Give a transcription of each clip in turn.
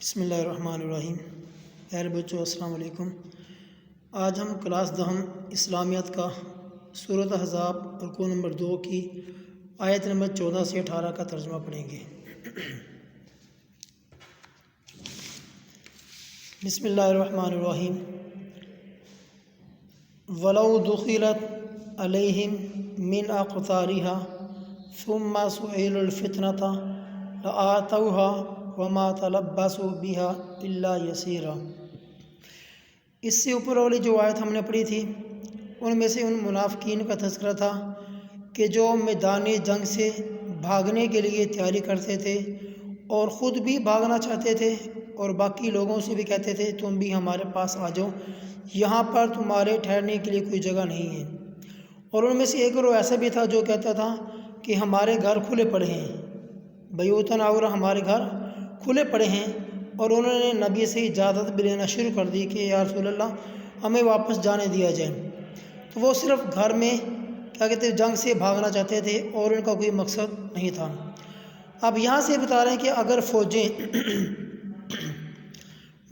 بسم اللہ الرحمن الرحیم۔ پیارے بچوں السلام علیکم۔ آج ہم کلاس دہم اسلامیات کا سورۃ احزاب رکوع نمبر 2 کی آیت نمبر 14 سے 18 کا ترجمہ پڑھیں گے۔ بسم اللہ الرحمن الرحیم۔ وَلَوْ دُخِلَتْ عَلَيْهِمْ مِنْ أَقْطَارِهَا ثُمَّ سُئِلُوا الْفِتْنَةَ لَآتَوْهَا وَمَا تَلَبَّثُوا بِهَا إِلَّا يَسِيرًا۔ اس سے اوپر والی جو آیت ہم نے پڑھی تھی ان میں سے ان منافقین کا تذکرہ تھا کہ جو میدان جنگ سے بھاگنے کے لیے تیاری کرتے تھے اور خود بھی بھاگنا چاہتے تھے اور باقی لوگوں سے بھی کہتے تھے تم بھی ہمارے پاس آ جاؤ، یہاں پر تمہارے ٹھہرنے کے لیے کوئی جگہ نہیں ہے۔ اور ان میں سے ایک گروہ ایسا بھی تھا جو کہتا تھا کہ ہمارے گھر کھلے پڑے ہیں، بیوتن اور ہمارے گھر کھلے پڑے ہیں، اور انہوں نے نبی سے اجازت بھی لینا شروع کر دی کہ یا رسول اللہ ہمیں واپس جانے دیا جائے۔ تو وہ صرف گھر میں کیا کہتے ہیں جنگ سے بھاگنا چاہتے تھے اور ان کا کوئی مقصد نہیں تھا۔ اب یہاں سے بتا رہے ہیں کہ اگر فوجیں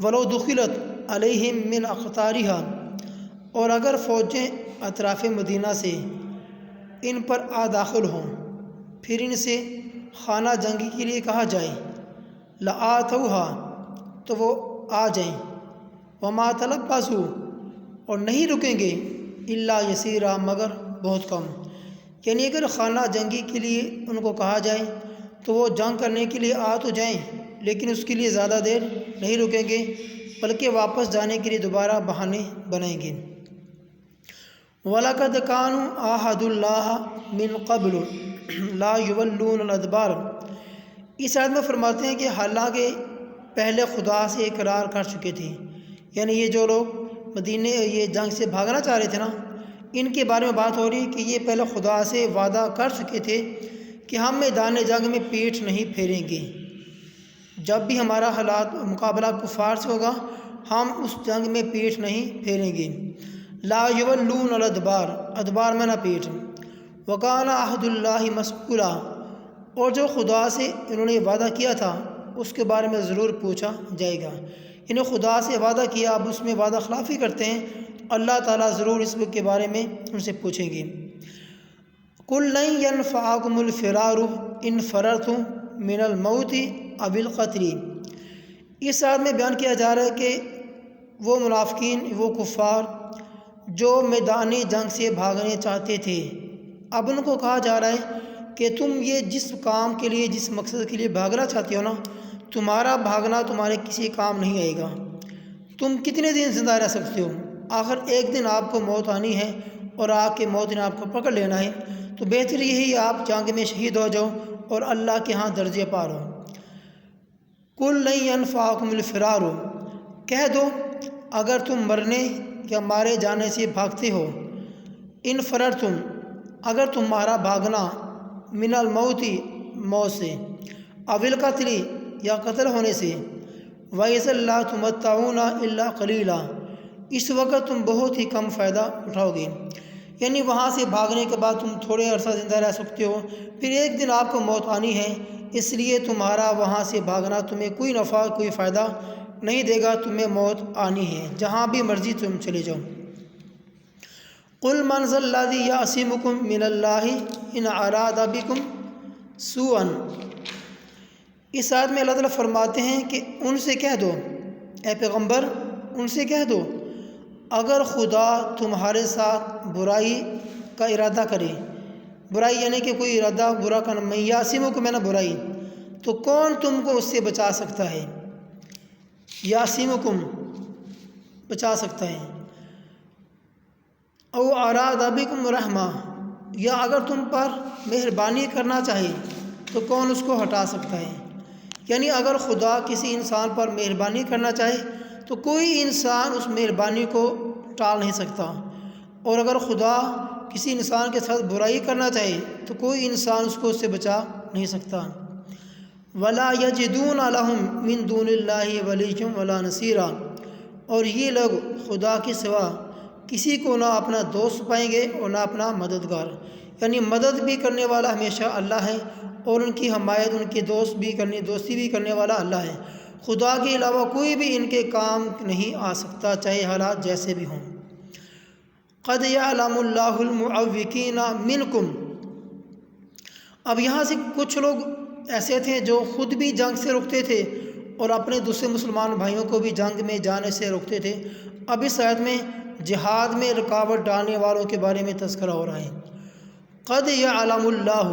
وَلَوْ دُخِلَتْ عَلَيْهِمْ مِنْ أَقْطَارِهَا، اور اگر فوجیں اطراف مدینہ سے ان پر داخل ہوں پھر ان سے خانہ جنگی کے لیے کہا جائے، لَآتَوْهَا، تو وہ آ جائیں، وَمَا تَلَبَّثُوا، اور نہیں رکیں گے، إِلَّا يَسِيرًا، مگر بہت کم۔ یعنی اگر خانہ جنگی کے لیے ان کو کہا جائے تو وہ جنگ کرنے کے لیے آ تو جائیں لیکن اس کے لیے زیادہ دیر نہیں رکیں گے، بلکہ واپس جانے کے لیے دوبارہ بہانے بنائیں گے۔ وَلَقَدْ كَانُوا عَاهَدُوا اللَّهَ مِنْ قَبْلُ لَا يُوَلُّونَ الْأَدْبَارَ۔ اس آیت میں فرماتے ہیں کہ حالانکہ پہلے خدا سے اقرار کر چکے تھے، یعنی یہ جو لوگ مدینے یہ جنگ سے بھاگنا چاہ رہے تھے نا، ان کے بارے میں بات ہو رہی کہ یہ پہلے خدا سے وعدہ کر چکے تھے کہ ہم میدان جنگ میں پیٹھ نہیں پھیریں گے، جب بھی ہمارا حالات مقابلہ کفار سے ہوگا ہم اس جنگ میں پیٹھ نہیں پھیریں گے۔ لا یولون الادبار، ادبار میں نہ پیٹھ۔ وکان عہد اللہ مسئولا، اور جو خدا سے انہوں نے وعدہ کیا تھا اس کے بارے میں ضرور پوچھا جائے گا۔ انہیں خدا سے وعدہ کیا، اب اس میں وعدہ خلافی کرتے ہیں، اللہ تعالیٰ ضرور اس کے بارے میں ان سے پوچھیں گے۔ قُل لَن يَنفَعَكُمُ الْفِرَارُ إِن فَرَرْتُم مِّنَ الْمَوْتِ أَوِ الْقَتْلِ۔ اس آیت میں بیان کیا جا رہا ہے کہ وہ منافقین، وہ کفار جو میدان جنگ سے بھاگنے چاہتے تھے، اب ان کو کہا جا رہا ہے کہ تم یہ جس کام کے لیے جس مقصد کے لیے بھاگنا چاہتے ہو نا، تمہارا بھاگنا تمہارے کسی کام نہیں آئے گا۔ تم کتنے دن زندہ رہ سکتے ہو؟ آخر ایک دن آپ کو موت آنی ہے اور آ کے موت نے آپ کو پکڑ لینا ہے، تو بہتر یہی آپ جنگ میں شہید ہو جاؤ اور اللہ کے ہاں درجے پار ہو۔ قُل لَن يَنفَعَكُمُ الْفِرَارُ، کہہ دو اگر تم مرنے یا مارے جانے سے بھاگتے ہو، ان فررتم، اگر تمہارا بھاگنا من الموت، موت سے، او القتل، یا قتل ہونے سے، وَإِذًا لَّا تُمَتَّعُونَ إِلَّا قَلِيلًا، اس وقت تم بہت ہی کم فائدہ اٹھاؤ گے۔ یعنی وہاں سے بھاگنے کے بعد تم تھوڑے عرصہ زندہ رہ سکتے ہو، پھر ایک دن آپ کو موت آنی ہے، اس لیے تمہارا وہاں سے بھاگنا تمہیں کوئی نفع کوئی فائدہ نہیں دے گا، تمہیں موت آنی ہے، جہاں بھی مرضی تم چلے جاؤ۔ قُلْ مَنْ ذَا الَّذِي يَعْصِمُكُم مِّنَ اللَّهِ إِنْ أَرَادَ بِكُمْ سُوءًا۔ اس آیت میں اللہ تعالیٰ فرماتے ہیں کہ ان سے کہہ دو، اے پیغمبر ان سے کہہ دو، اگر خدا تمہارے ساتھ برائی کا ارادہ کرے، برائی یعنی کہ کوئی ارادہ برا کرنا، میں یاسمکم میں نہ برائی، تو کون تم کو اس سے بچا سکتا ہے؟ یاسمکم، بچا سکتا ہے۔ او اراد بکم رحمہ، یا اگر تم پر مہربانی کرنا چاہے تو کون اس کو ہٹا سکتا ہے؟ یعنی اگر خدا کسی انسان پر مہربانی کرنا چاہے تو کوئی انسان اس مہربانی کو ٹال نہیں سکتا، اور اگر خدا کسی انسان کے ساتھ برائی کرنا چاہے تو کوئی انسان اس کو اس سے بچا نہیں سکتا۔ وَلَا يَجِدُونَ لَهُم مِّن دُونِ اللَّهِ وَلِيًّا وَلَا نَصِيرًا، اور یہ لوگ خدا کے سوا کسی کو نہ اپنا دوست پائیں گے اور نہ اپنا مددگار، یعنی مدد بھی کرنے والا ہمیشہ اللہ ہے اور ان کی حمایت ان کے دوستی بھی کرنے والا اللہ ہے، خدا کے علاوہ کوئی بھی ان کے کام نہیں آ سکتا، چاہے حالات جیسے بھی ہوں۔ قد یعلم اللہ المعوقین منکم، اب یہاں سے کچھ لوگ ایسے تھے جو خود بھی جنگ سے رکتے تھے اور اپنے دوسرے مسلمان بھائیوں کو بھی جنگ میں جانے سے روکتے تھے۔ اب اس آیت میں جہاد میں رکاوٹ ڈالنے والوں کے بارے میں تذکرہ ہو رہا ہے۔ قد یعلم اللہ،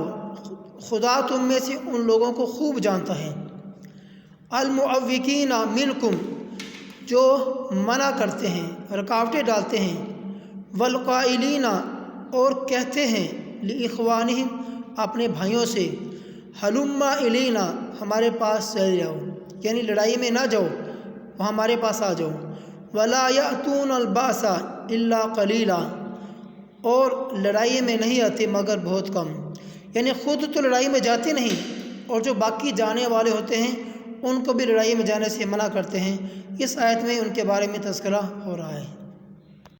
خدا تم میں سے ان لوگوں کو خوب جانتا ہے، المعوقین منکم، جو منع کرتے ہیں، رکاوٹیں ڈالتے ہیں، والقائلین، اور کہتے ہیں، لاخوانہم، اپنے بھائیوں سے، ہلم الینا، ہمارے پاس چلے جاؤ، یعنی لڑائی میں نہ جاؤ، وہ ہمارے پاس آ جاؤ، ولا یأتون البأس الا قلیلا، اور لڑائی میں نہیں آتے مگر بہت کم، یعنی خود تو لڑائی میں جاتے نہیں اور جو باقی جانے والے ہوتے ہیں ان کو بھی لڑائی میں جانے سے منع کرتے ہیں۔ اس آیت میں ان کے بارے میں تذکرہ ہو رہا ہے۔